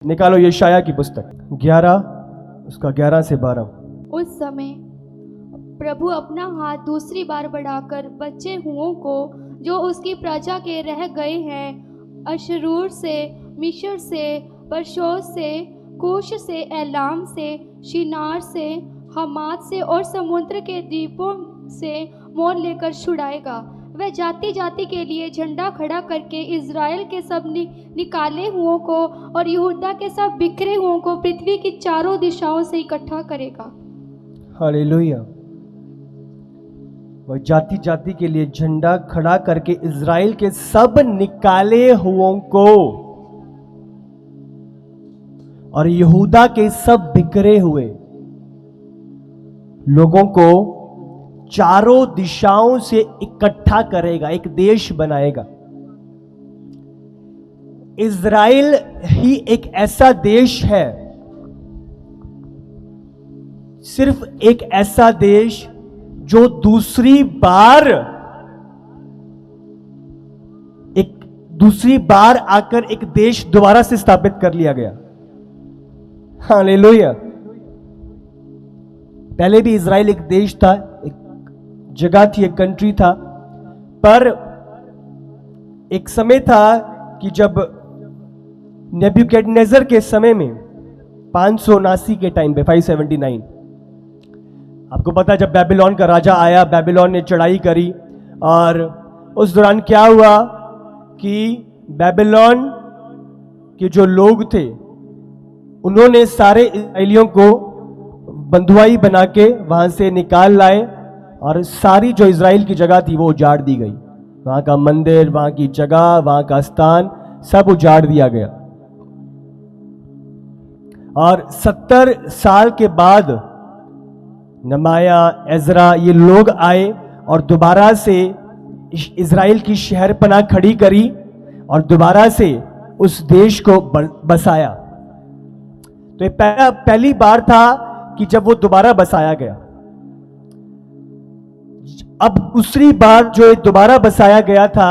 निकालो यशाया की पुस्तक 11 उसका 11 से 12। उस समय प्रभु अपना हाथ दूसरी बार बढ़ाकर बचे हुओं को जो उसकी प्रजा के रह गए हैं, अशरूर से, मिस्र से, परशोस से, कूश से, एलाम से, शिनार से, हमात से और समुद्र के द्वीपों से मोल लेकर छुड़ाएगा। वह जाति जाति के लिए झंडा खड़ा करके इज़राइल के सब निकाले हुओं को और यहूदा के सब बिखरे हुओं को पृथ्वी की चारों दिशाओं से इकट्ठा करेगा। हालेलुया। वह जाति जाति के लिए झंडा खड़ा करके इज़राइल के सब निकाले हुओं को और यहूदा के सब बिखरे हुए लोगों को चारों दिशाओं से इकट्ठा करेगा, एक देश बनाएगा। इज़राइल ही एक ऐसा देश है, सिर्फ एक ऐसा देश जो दूसरी बार आकर एक देश दोबारा से स्थापित कर लिया गया। हालेलुया। पहले भी इज़राइल एक देश था, एक जगह थी, एक कंट्री था, पर एक समय था कि जब नेबुकदनेस्सर के समय में 579 के टाइम पे 579, आपको पता है जब बेबीलोन का राजा आया, बेबीलोन ने चढ़ाई करी और उस दौरान क्या हुआ कि बेबीलोन के जो लोग थे उन्होंने सारे इस्राएलियों को बंधुआई बना के वहां से निकाल लाए और सारी जो इज़राइल की जगह थी वो उजाड़ दी गई। वहां का मंदिर, वहां की जगह, वहां का स्थान सब उजाड़ दिया गया। और 70 साल के बाद नमाया, एजरा, ये लोग आए और दोबारा से इज़राइल की शहरपनाह खड़ी करी और दोबारा से उस देश को बसाया। तो ये पहली बार था कि जब वो दोबारा बसाया गया। अब दूसरी बार जो दोबारा बसाया गया था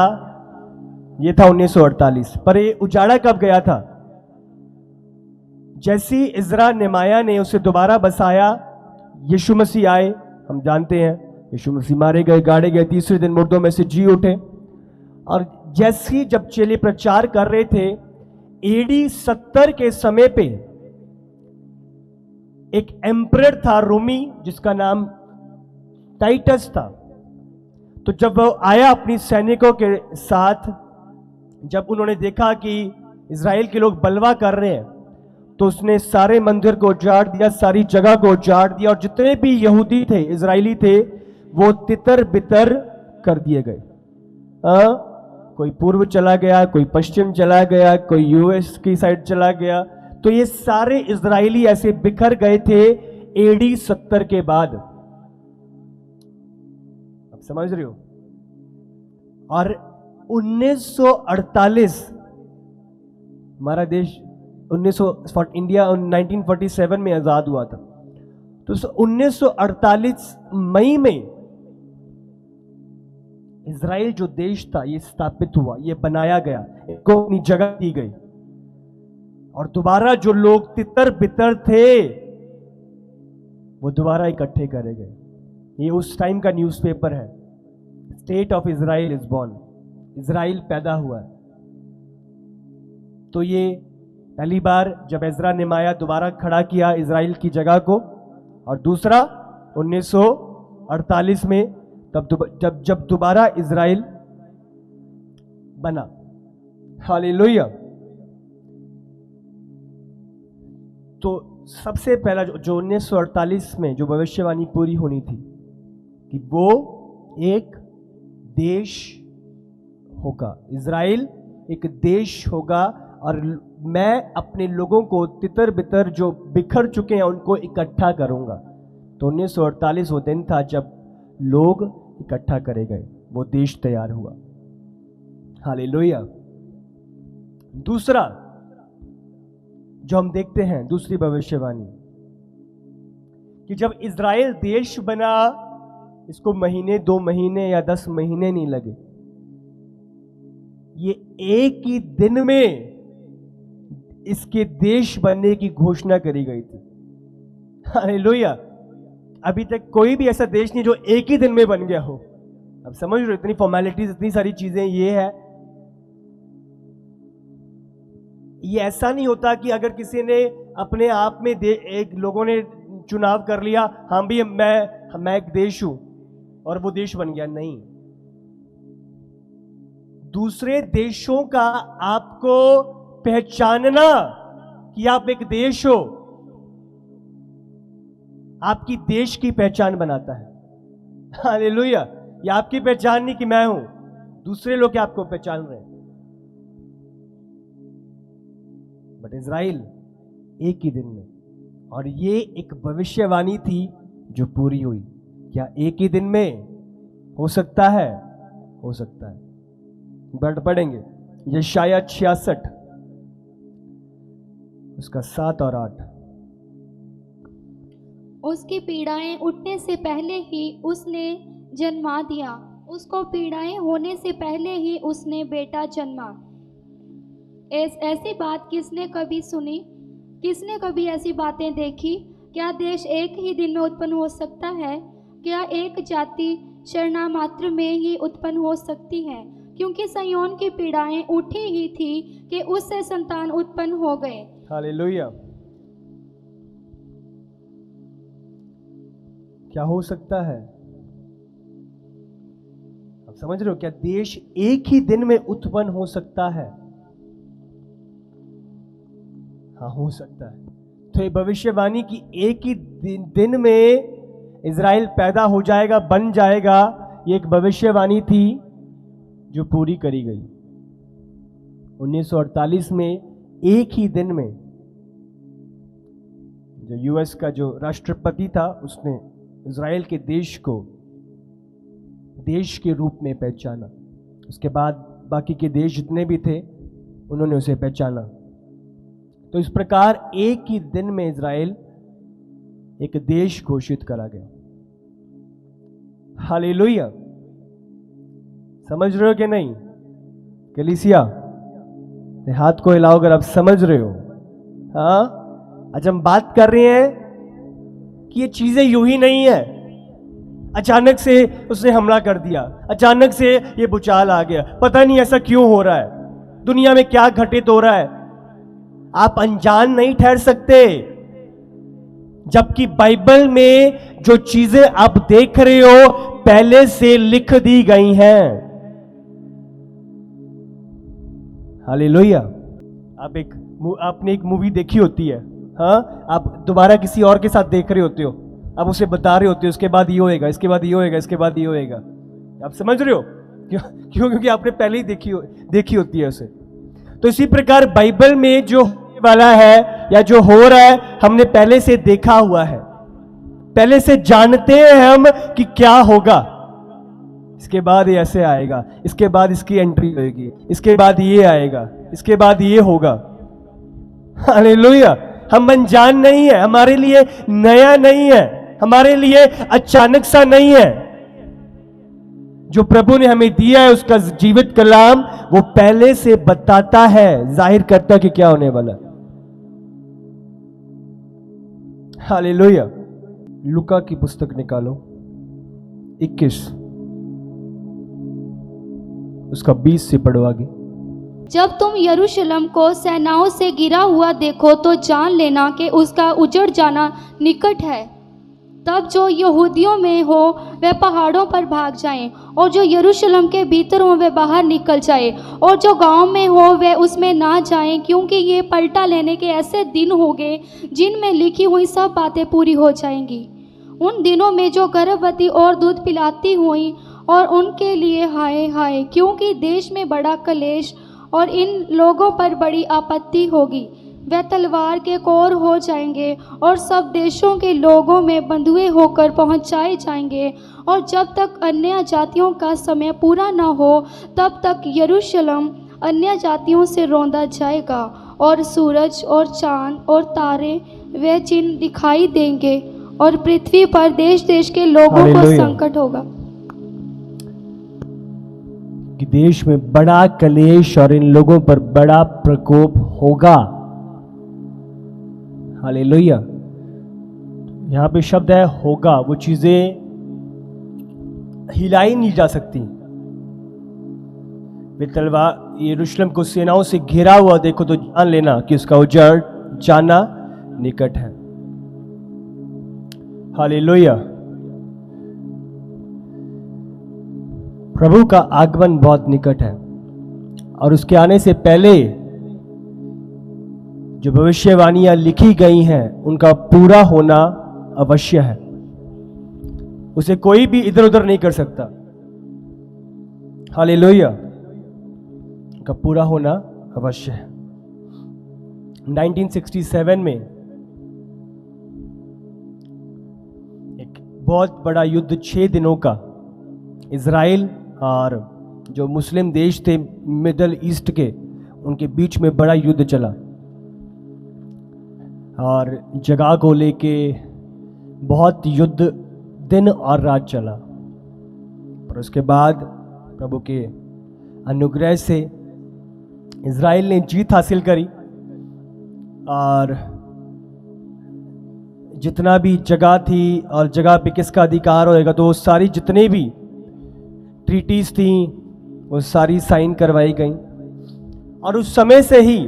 ये था 1948। पर ये उजाड़ा कब गया था? जैसी इज़रा नेमाया ने उसे दोबारा बसाया, यीशु मसीह आए, हम जानते हैं यीशु मसीह मारे गए, गाड़े गए, तीसरे दिन मुर्दों में से जी उठे। और जैसी जब चेले प्रचार कर रहे थे, एडी 70 के समय पे एक एम्परर था रोमी जिसका नाम टाइटस था। तो जब वो आया अपनी सैनिकों के साथ, जब उन्होंने देखा कि इज़राइल के लोग बलवा कर रहे हैं, तो उसने सारे मंदिर को उजाड़ दिया, सारी जगह को उजाड़ दिया और जितने भी यहूदी थे, इज़राइली थे, वो तितर बितर कर दिए गए। कोई पूर्व चला गया, कोई पश्चिम चला गया, कोई यूएस की साइड चला गया। तो ये सारे इज़राइली ऐसे बिखर गए थे एडी 70 के बाद। अब समझ रहे हो? और 1948 हमारा देश इंडिया 1947 में आजाद हुआ था। तो 1948 मई में इज़राइल जो देश था ये स्थापित हुआ, ये बनाया गया, इनको अपनी जगह दी गई और दोबारा जो लोग तितर बितर थे वो दोबारा इकट्ठे करे गए। ये उस टाइम का न्यूज़पेपर है, state of Israel is born, Israel पैदा हुआ है। तो ये पहली बार जब एजरा नेमाया दोबारा खड़ा किया इज़राइल की जगह को, और दूसरा 1948 में तब जब दोबारा इज़राइल बना। हालेलुया। तो सबसे पहला जो 1948 में जो भविष्यवाणी पूरी होनी थी कि वो एक देश होगा, इज़राइल एक देश होगा और मैं अपने लोगों को तितर बितर जो बिखर चुके हैं उनको इकट्ठा करूंगा। तो 1948 वो दिन था जब लोग इकट्ठा करे गए, वो देश तैयार हुआ। हालेलुया। दूसरा जो हम देखते हैं, दूसरी भविष्यवाणी, कि जब इज़राइल देश बना, इसको महीने, 2 महीने या 10 महीने नहीं लगे, ये एक ही दिन में इसके देश बनने की घोषणा करी गई थी। हालेलुया। अभी तक कोई भी ऐसा देश नहीं जो एक ही दिन में बन गया हो। अब समझ रहे हो, इतनी फॉर्मेलिटीज, इतनी सारी चीजें ये है। ये ऐसा नहीं होता कि अगर किसी ने अपने आप में एक लोगों ने चुनाव कर लिया, हाँ भी मैं एक देश हूं और वो देश बन गया। नहीं, दूसरे देशों का आपको पहचानना कि आप एक देश हो, आपकी देश की पहचान बनाता है। हालेलुया। ये आपकी पहचान नहीं कि मैं हूं, दूसरे लोग क्या आपको पहचान रहे हैं। बट इज़राइल एक ही दिन में, और ये एक भविष्यवाणी थी जो पूरी हुई। क्या एक ही दिन में हो सकता है? हो सकता है। बट पढ़ेंगे यशायाह 66 उसका 7 और 8। उसकी पीड़ाएं उठने से पहले ही उसने जन्मा दिया, उसको पीड़ाएं होने से पहले ही उसने बेटा जन्मा। ऐसी बात किसने कभी सुनी? किसने कभी ऐसी बातें देखी? क्या देश एक ही दिन में उत्पन्न हो सकता है? क्या एक जाति शरणा मात्र में ही उत्पन्न हो सकती है? क्योंकि सिय्योन की पीड़ाएं उठी ही थी कि उससे संतान उत्पन्न हो गए। हालेलुया। क्या हो सकता है? आप समझ रहे हो? क्या देश एक ही दिन में उत्पन्न हो सकता है? हाँ, हो सकता है। तो ये भविष्यवाणी की एक ही दिन में इज़राइल पैदा हो जाएगा, बन जाएगा, ये एक भविष्यवाणी थी जो पूरी करी गई। 1948 में एक ही दिन में जो यूएस का जो राष्ट्रपति था उसने इज़राइल के देश को देश के रूप में पहचाना। उसके बाद बाकी के देश जितने भी थे उन्होंने उसे पहचाना। तो इस प्रकार एक ही दिन में इज़राइल एक देश घोषित करा गया। हालेलुया। समझ रहे हो कि नहीं? कलीसिया हाथ को हिलाओ अगर आप समझ रहे हो। हाँ, आज हम बात कर रहे हैं कि ये चीजें यूं ही नहीं है, अचानक से उसने हमला कर दिया, अचानक से ये भूचाल आ गया, पता नहीं ऐसा क्यों हो रहा है, दुनिया में क्या घटित हो रहा है। आप अनजान नहीं ठहर सकते, जबकि बाइबल में जो चीजें आप देख रहे हो पहले से लिख दी गई हैं। हालेलुया। आपने एक मूवी देखी होती है, हाँ, आप दोबारा किसी और के साथ देख रहे होते हो, आप उसे बता रहे होते हो उसके बाद ये होएगा, इसके बाद ये होएगा, इसके बाद ये होएगा। आप समझ रहे हो? क्यों? क्योंकि आपने पहले ही देखी होती है उसे। तो इसी प्रकार बाइबल में जो होने वाला है या जो हो रहा है हमने पहले से देखा हुआ है, पहले से जानते हैं हम कि क्या होगा। इसके बाद ये ऐसे आएगा, इसके बाद इसकी एंट्री होगी, इसके बाद ये आएगा, इसके बाद ये होगा। हालेलुया। हम अनजान नहीं है, हमारे लिए नया नहीं है, हमारे लिए अचानक सा नहीं है। जो प्रभु ने हमें दिया है उसका जीवित कलाम वो पहले से बताता है, जाहिर करता कि क्या होने वाला। हालेलुया। लूका की पुस्तक निकालो 21 उसका 20 से पढ़ो आगे। जब तुम यरूशलेम को सेनाओं से घिरा हुआ देखो तो जान लेना कि उसका उजड़ जाना निकट है। तब जो यहूदियों में हो वे पहाड़ों पर भाग जाएं, और जो यरूशलेम के भीतर हो वे बाहर निकल जाएं, और जो गांव में हो वे उसमें ना जाएं, क्योंकि ये पलटा लेने के ऐसे दिन होंगे जिनमें लिखी हुई सब बातें पूरी हो जाएंगी। उन दिनों में जो गर्भवती और दूध पिलाती हुई और उनके लिए हाय हाय, क्योंकि देश में बड़ा कलेश और इन लोगों पर बड़ी आपत्ति होगी। वे तलवार के कोर हो जाएंगे और सब देशों के लोगों में बंधुए होकर पहुंचाए जाएंगे। और जब तक अन्य जातियों का समय पूरा न हो तब तक यरूशलेम अन्य जातियों से रौंदा जाएगा, और सूरज और चांद और तारे वे चिन्ह दिखाई देंगे, और पृथ्वी पर देश देश के लोगों को संकट होगा। कि देश में बड़ा कलेश और इन लोगों पर बड़ा प्रकोप होगा। हालेलुया। यहाँ पे शब्द है होगा, वो चीजें हिलाई नहीं जा सकती। वे तलवार यरूशलेम को सेनाओं से घिरा हुआ देखो तो जान लेना कि उसका उजाड़ जाना निकट है। हालेलुया। प्रभु का आगमन बहुत निकट है और उसके आने से पहले जो भविष्यवाणियां लिखी गई हैं उनका पूरा होना अवश्य है। उसे कोई भी इधर उधर नहीं कर सकता। हालेलुया। उनका पूरा होना अवश्य है। 1967 में एक बहुत बड़ा युद्ध 6 दिनों का इजराइल और जो मुस्लिम देश थे मिडल ईस्ट के, उनके बीच में बड़ा युद्ध चला और जगह को लेके बहुत युद्ध दिन और रात चला। पर उसके बाद प्रभु के अनुग्रह से इजराइल ने जीत हासिल करी और जितना भी जगह थी और जगह पे किसका अधिकार होएगा, तो वो सारी जितने भी ट्रीटीज थी वो सारी साइन करवाई गई। और उस समय से ही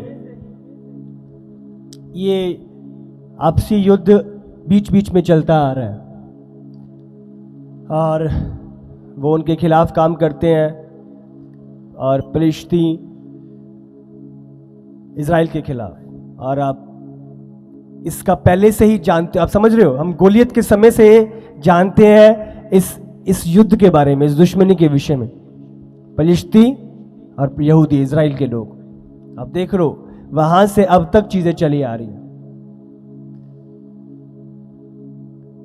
ये आपसी युद्ध बीच बीच में चलता आ रहा है और वो उनके खिलाफ काम करते हैं और फिलिस्ती इजराइल के खिलाफ। और आप इसका पहले से ही जानते, आप समझ रहे हो, हम गोलियत के समय से जानते हैं इस युद्ध के बारे में, इस दुश्मनी के विषय में। फिलिस्ती और यहूदी इजराइल के लोग, आप देख रहे हो वहां से अब तक चीजें चली आ रही हैं।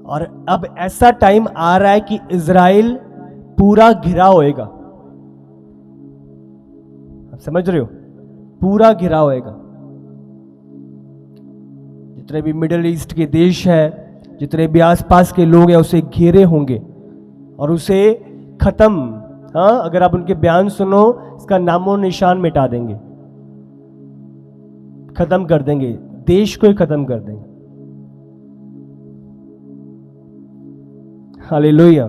और अब ऐसा टाइम आ रहा है कि इजराइल पूरा घिरा होएगा। आप समझ रहे हो, पूरा घिरा होएगा। जितने भी मिडिल ईस्ट के देश है, जितने भी आसपास के लोग हैं, उसे घेरे होंगे और उसे खत्म, हाँ, अगर आप उनके बयान सुनो, इसका नामो निशान मिटा देंगे, खत्म कर देंगे, देश को ही खत्म कर देंगे। हालेलुया।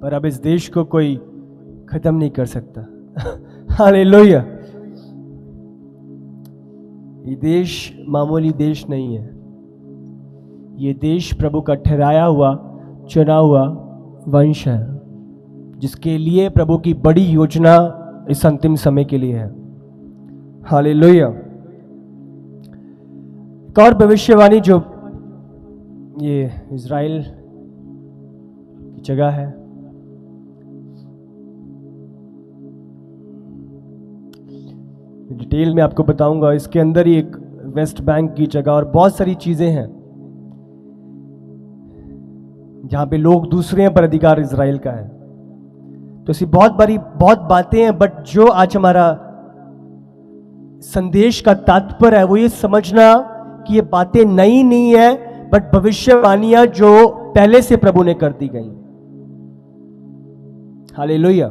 पर अब इस देश को कोई खत्म नहीं कर सकता। हालेलुया। ये देश मामूली देश नहीं है। ये देश प्रभु का ठहराया हुआ, चुना हुआ वंश है, जिसके लिए प्रभु की बड़ी योजना इस अंतिम समय के लिए है। हालेलुया। एक और भविष्यवाणी जो ये इजराइल की जगह है, डिटेल में आपको बताऊंगा। इसके अंदर ही एक वेस्ट बैंक की जगह और बहुत सारी चीजें हैं जहां पे लोग दूसरे हैं पर अधिकार इजराइल का है। तो ऐसी बहुत बातें हैं, बट जो आज हमारा संदेश का तात्पर्य है वो ये समझना कि ये बातें नई नहीं है, बट भविष्यवाणियां जो पहले से प्रभु ने कर दी गई। हालेलुया।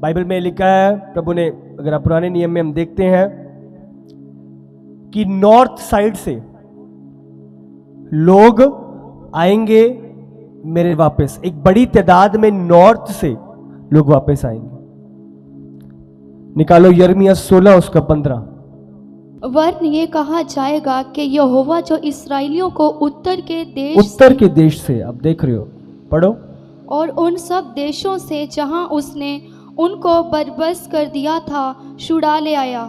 बाइबल में लिखा है, प्रभु ने, अगर आप पुराने नियम में हम देखते हैं कि नॉर्थ साइड से लोग आएंगे मेरे वापस, एक बड़ी तादाद में नॉर्थ से लोग वापस आएंगे। निकालो यिर्मयाह 16 उसका 15। वरन ये कहा जाएगा कि यहोवा जो इसराइलियों को उत्तर के देश से, आप देख रहे हो, पढ़ो, और उन सब देशों से जहां उसने उनको बरबस कर दिया था छुड़ा ले आया,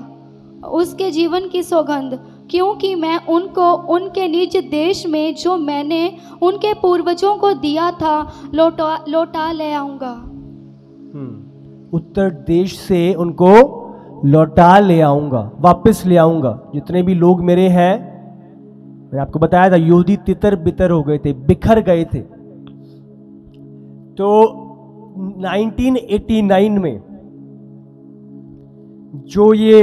उसके जीवन की सौगंध, क्योंकि मैं उनको उनके निज देश में जो मैंने उनके पूर्वजों को दिया था लौटा ले आऊंगा। उत्तर देश से उनको लौटा ले आऊंगा, वापस ले आऊंगा। जितने भी लोग मेरे हैं, मैंने आपको बताया था, यहूदी तितर बितर हो गए थे, बिखर गए थे। तो 1989 में जो ये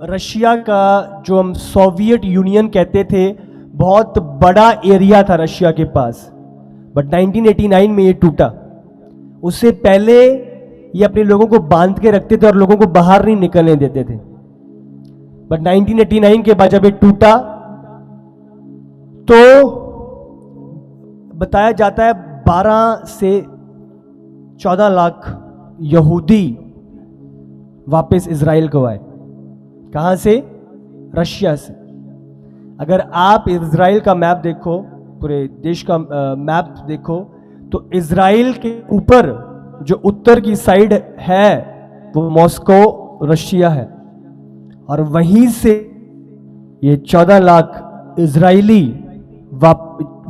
रशिया का, जो हम सोवियत यूनियन कहते थे, बहुत बड़ा एरिया था रशिया के पास, बट 1989 में ये टूटा। उससे पहले ये अपने लोगों को बांध के रखते थे और लोगों को बाहर नहीं निकलने देते थे। बट 1989 के बाद जब ये टूटा तो बताया जाता है 12 से 14 लाख यहूदी वापस इजराइल को आए। कहां से? रशिया से। अगर आप इजराइल का मैप देखो, पूरे देश का मैप देखो, तो इजराइल के ऊपर जो उत्तर की साइड है वो मॉस्को रशिया है, और वहीं से ये 14 लाख इजरायली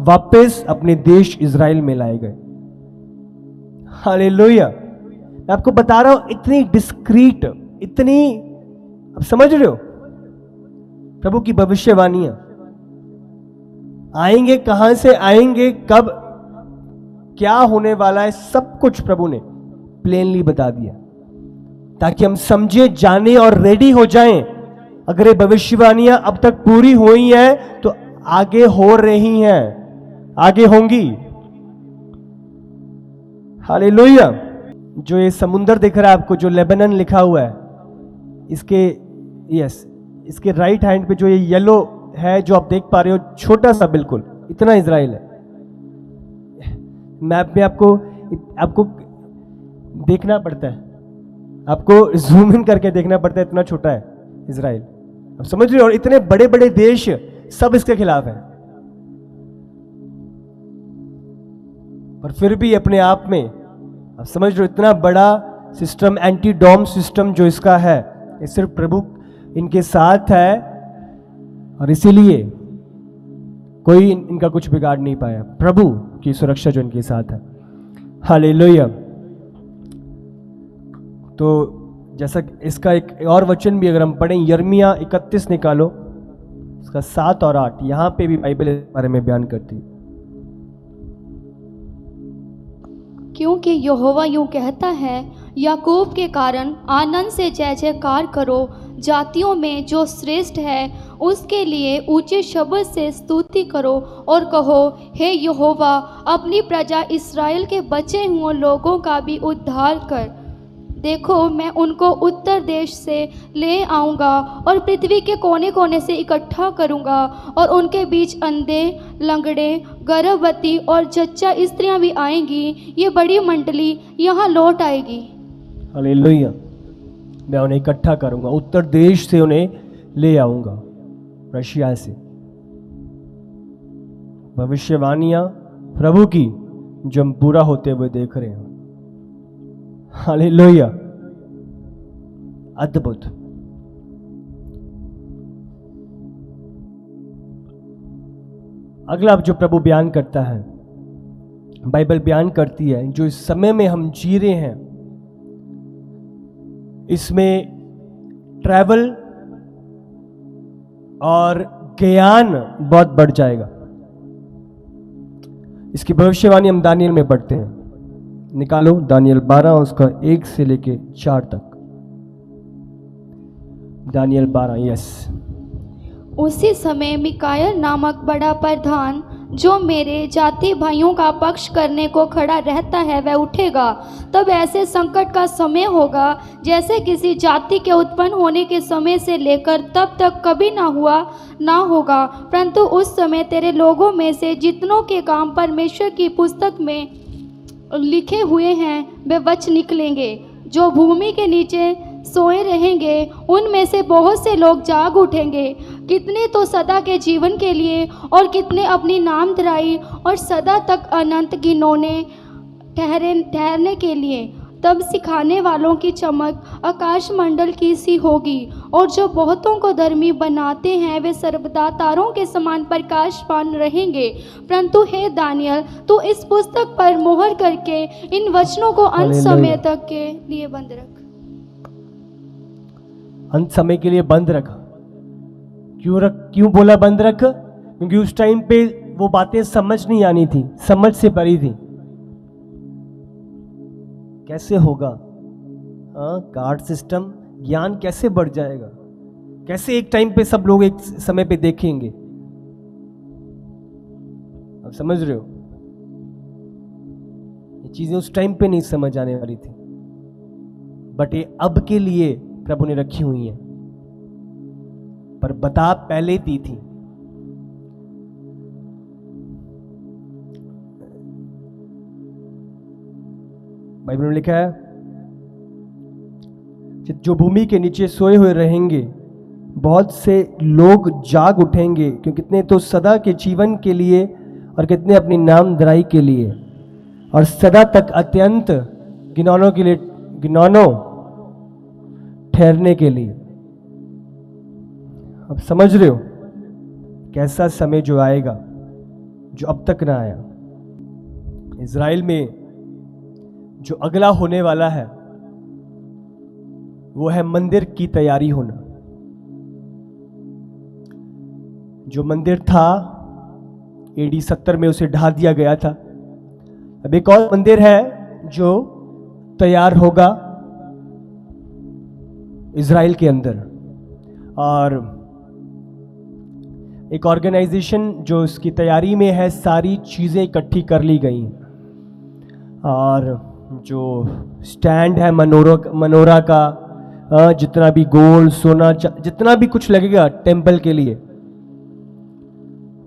वापस अपने देश इजराइल में लाए गए। हालेलुया। मैं आपको बता रहा हूं, इतनी डिस्क्रीट, इतनी, आप समझ रहे हो, प्रभु की भविष्यवाणियां आएंगे, कहां से आएंगे, कब क्या होने वाला है, सब कुछ प्रभु ने प्लेनली बता दिया, ताकि हम समझे, जाने और रेडी हो जाएं। अगर ये भविष्यवाणियां अब तक पूरी हुई हैं तो आगे हो रही हैं, आगे होंगी। हालेलुया। जो ये समुंदर दिख रहा है आपको, जो लेबनान लिखा हुआ है, इसके इसके राइट हैंड पे जो ये येलो है, जो आप देख पा रहे हो, छोटा सा बिल्कुल इतना इजराइल है। मैप में आपको देखना पड़ता है, आपको जूम इन करके देखना पड़ता है, इतना छोटा है इजराइल। आप समझ रहे हो? और इतने बड़े बड़े देश सब इसके खिलाफ हैं, और फिर भी अपने आप में, आप समझ रहे हो, इतना बड़ा सिस्टम, एंटी डोम सिस्टम जो इसका है, ये सिर्फ प्रभु इनके साथ है, और इसीलिए कोई इनका कुछ बिगाड़ नहीं पाया। प्रभु की सुरक्षा जो इनके साथ है। हालेलुया। तो जैसा इसका एक और वचन भी अगर हम पढ़ें, यिर्मयाह 31 निकालो, इसका 7 और 8, यहां पे भी बाइबल इस बारे में बयान करती है। क्योंकि यहोवा यूं कहता है, याकूब के कारण आनंद से जय जयकार करो, जातियों में जो श्रेष्ठ है उसके लिए ऊंचे शब्द से स्तुति करो और कहो, हे यहोवा, अपनी प्रजा इस्राएल के बचे हुए लोगों का भी उद्धार कर। देखो, मैं उनको उत्तर देश से ले आऊँगा और पृथ्वी के कोने कोने से इकट्ठा करूँगा, और उनके बीच अंधे, लंगड़े, गर्भवती और जच्चा स्त्रियाँ भी आएंगी। ये बड़ी मंडली यहाँ लौट आएगी। हालेलुया। मैं उन्हें इकट्ठा करूँगा, उत्तर देश से उन्हें ले आऊँगा, रशिया से। भविष्यवाणियाँ प्रभु की जो हम पूरा होते हुए देख रहे हैं। हालेलुया। अद्भुत। अगला जो प्रभु बयान करता है, बाइबल बयान करती है, जो इस समय में हम जी रहे हैं, इसमें ट्रैवल और ज्ञान बहुत बढ़ जाएगा। इसकी भविष्यवाणी हम दानियल में पढ़ते हैं। निकालो दानियल 12 उसका 1 से लेके 4 तक। दानियल 12। यस। उसी समय मिकायल नामक बड़ा प्रधान, जो मेरे जाति भाइयों का पक्ष करने को खड़ा रहता है, वह उठेगा। तब ऐसे संकट का समय होगा जैसे किसी जाति के उत्पन्न होने के समय से लेकर तब तक कभी ना होगा। परंतु उस समय तेरे लोगों में से जितनों के काम परमेश्वर की पुस्तक में लिखे हुए हैं वे बच निकलेंगे। जो भूमि के नीचे सोए रहेंगे उनमें से बहुत से लोग जाग उठेंगे, कितने तो सदा के जीवन के लिए और कितने अपनी नामधराई और सदा तक अनंत गिनौने ठहरने के लिए। तब सिखाने वालों की चमक आकाश मंडल की सी होगी, और जो बहुतों को धर्मी बनाते हैं वे सर्वदा तारों के समान प्रकाशमान रहेंगे। परंतु हे दानियल, तू इस पुस्तक पर मोहर करके इन वचनों को अंत समय तक के लिए बंद रख। अंत समय के लिए बंद रखा। क्यों बोला बंद रख? क्योंकि उस टाइम पे वो बातें समझ नहीं आनी थी, समझ से परी थी। कैसे होगा? कार्ड सिस्टम, ज्ञान कैसे बढ़ जाएगा? कैसे एक टाइम पे सब लोग एक समय पे देखेंगे? आप समझ रहे हो? ये चीजें उस टाइम पे नहीं समझ आने वाली थी, बट ये अब के लिए प्रभु ने रखी हुई हैं। पर बता पहले दी थी। बाइबल में लिखा है, जो भूमि के नीचे सोए हुए रहेंगे, बहुत से लोग जाग उठेंगे, क्योंकि कितने तो सदा के जीवन के लिए और कितने अपनी नामधराई के लिए और सदा तक अत्यंत घिनौनों के लिए, घिनौनों ठहरने के लिए। अब समझ रहे हो कैसा समय जो आएगा, जो अब तक ना आया। इज़राइल में जो अगला होने वाला है वो है मंदिर की तैयारी होना। जो मंदिर था AD 70 में उसे ढा दिया गया था। अब एक और मंदिर है जो तैयार होगा इज़राइल के अंदर, और एक ऑर्गेनाइजेशन जो इसकी तैयारी में है, सारी चीज़ें इकट्ठी कर ली गई, और जो स्टैंड है मनोरा का, जितना भी गोल्ड सोना जितना भी कुछ लगेगा टेंपल के लिए,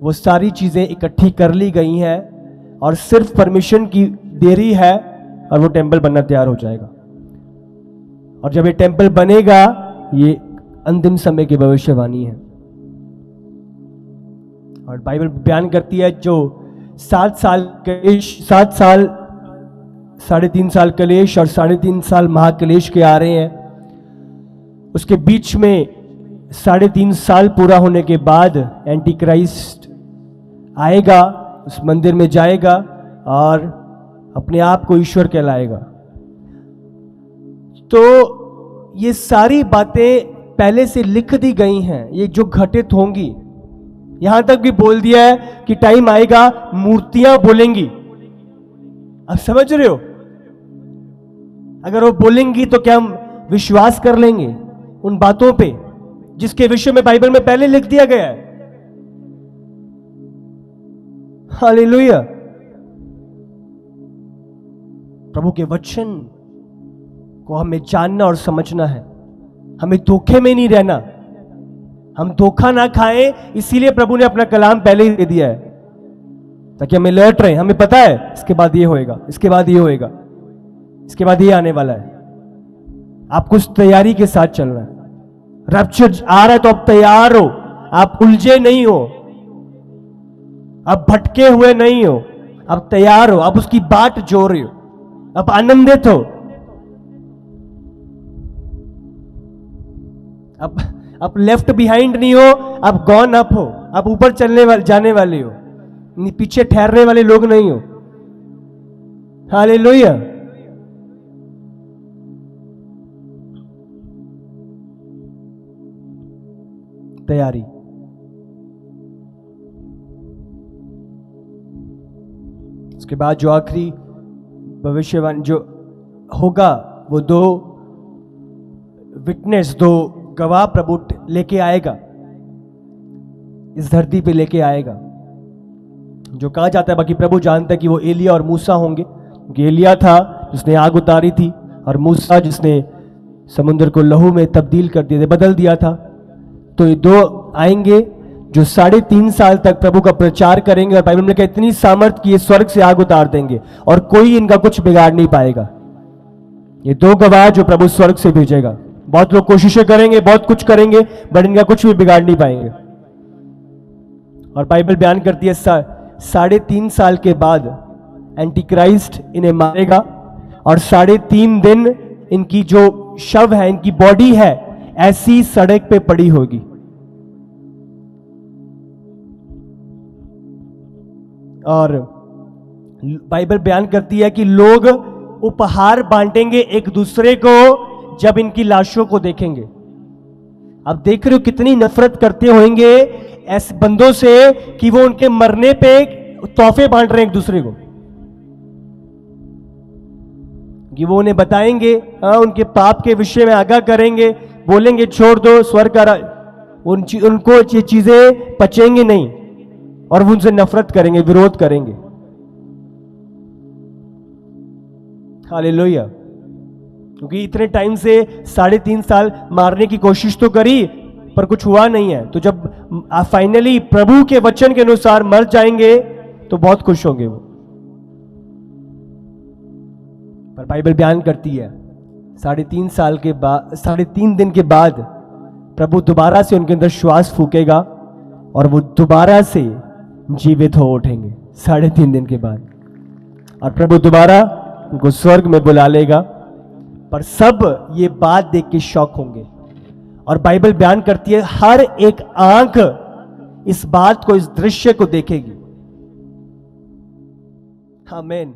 वो सारी चीज़ें इकट्ठी कर ली गई हैं, और सिर्फ परमिशन की देरी है और वो टेंपल बनना तैयार हो जाएगा। और जब ये टेंपल बनेगा, ये अंतिम समय की भविष्यवाणी है। और बाइबल बयान करती है जो 7 साल कलेश, 7 साल 3.5 साल कलेश और 3.5 साल महाकलेश के आ रहे हैं, उसके बीच में 3.5 साल पूरा होने के बाद एंटी क्राइस्ट आएगा, उस मंदिर में जाएगा और अपने आप को ईश्वर कहलाएगा। तो ये सारी बातें पहले से लिख दी गई हैं, ये जो घटित होंगी। यहां तक भी बोल दिया है कि टाइम आएगा मूर्तियां बोलेंगी। अब समझ रहे हो? अगर वो बोलेंगी तो क्या हम विश्वास कर लेंगे उन बातों पे जिसके विषय में बाइबल में पहले लिख दिया गया है? हालेलुया। प्रभु के वचन को हमें जानना और समझना है, हमें धोखे में नहीं रहना, हम धोखा ना खाएं। इसीलिए प्रभु ने अपना कलाम पहले ही दे दिया है, ताकि हमें अलर्ट रहे। हमें पता है इसके बाद ये होएगा, इसके बाद ये होएगा, इसके बाद ये आने वाला है। आपको उस तैयारी के साथ चलना है। रैप्चर आ रहा है तो आप तैयार हो, आप उलझे नहीं हो, आप भटके हुए नहीं हो, आप तैयार हो, आप उसकी बाट जो रहे हो, आप आनंदित हो, आप लेफ्ट बिहाइंड नहीं हो, आप गॉन अप हो, आप ऊपर जाने वाले हो, पीछे ठहरने वाले लोग नहीं हो। हालेलुया। तैयारी। उसके बाद जो आखिरी भविष्यवाणी जो होगा, वो 2 विटनेस, 2 गवाह प्रभु लेके आएगा, इस धरती पे लेके आएगा। जो कहा जाता है, बाकी प्रभु जानता है कि वो एलिया और मूसा होंगे, क्योंकि एलिया था जिसने आग उतारी थी, और मूसा जिसने समुद्र को लहू में तब्दील कर दिया, बदल दिया था। तो ये 2 आएंगे जो 3.5 साल तक प्रभु का प्रचार करेंगे, और बाइबल में कहा इतनी सामर्थ कि ये स्वर्ग से आग उतार देंगे और कोई इनका कुछ बिगाड़ नहीं पाएगा। ये 2 गवाह जो प्रभु स्वर्ग से भेजेगा। बहुत लोग कोशिशें करेंगे, बहुत कुछ करेंगे, बट इनका कुछ भी बिगाड़ नहीं पाएंगे। और बाइबल बयान करती है 3.5 साल के बाद एंटी क्राइस्ट इन्हें मारेगा, और 3.5 दिन इनकी जो शव है, इनकी बॉडी है, ऐसी सड़क पे पड़ी होगी। और बाइबल बयान करती है कि लोग उपहार बांटेंगे एक दूसरे को जब इनकी लाशों को देखेंगे। अब देख रहे हो कितनी नफरत करते होंगे ऐसे बंदों से कि वो उनके मरने पे तोहफे बांट रहे हैं एक दूसरे को, कि वो उन्हें बताएंगे, उनके पाप के विषय में आगाह करेंगे, बोलेंगे छोड़ दो स्वर्ग का, उनको ये चीजें पचेंगे नहीं और वो उनसे नफरत करेंगे, विरोध करेंगे। हालेलुया। क्योंकि इतने टाइम से 3.5 साल मारने की कोशिश तो करी, पर कुछ हुआ नहीं है, तो जब फाइनली प्रभु के वचन के अनुसार मर जाएंगे तो बहुत खुश होंगे वो। पर बाइबल बयान करती है 3.5 दिन के बाद प्रभु दोबारा से उनके अंदर श्वास फूकेगा और वो दोबारा से जीवित हो उठेंगे 3.5 दिन के बाद, और प्रभु दोबारा उनको स्वर्ग में बुला लेगा। पर सब ये बात देख के शॉक होंगे, और बाइबल बयान करती है हर एक आंख इस बात को, इस दृश्य को देखेगी। आमीन।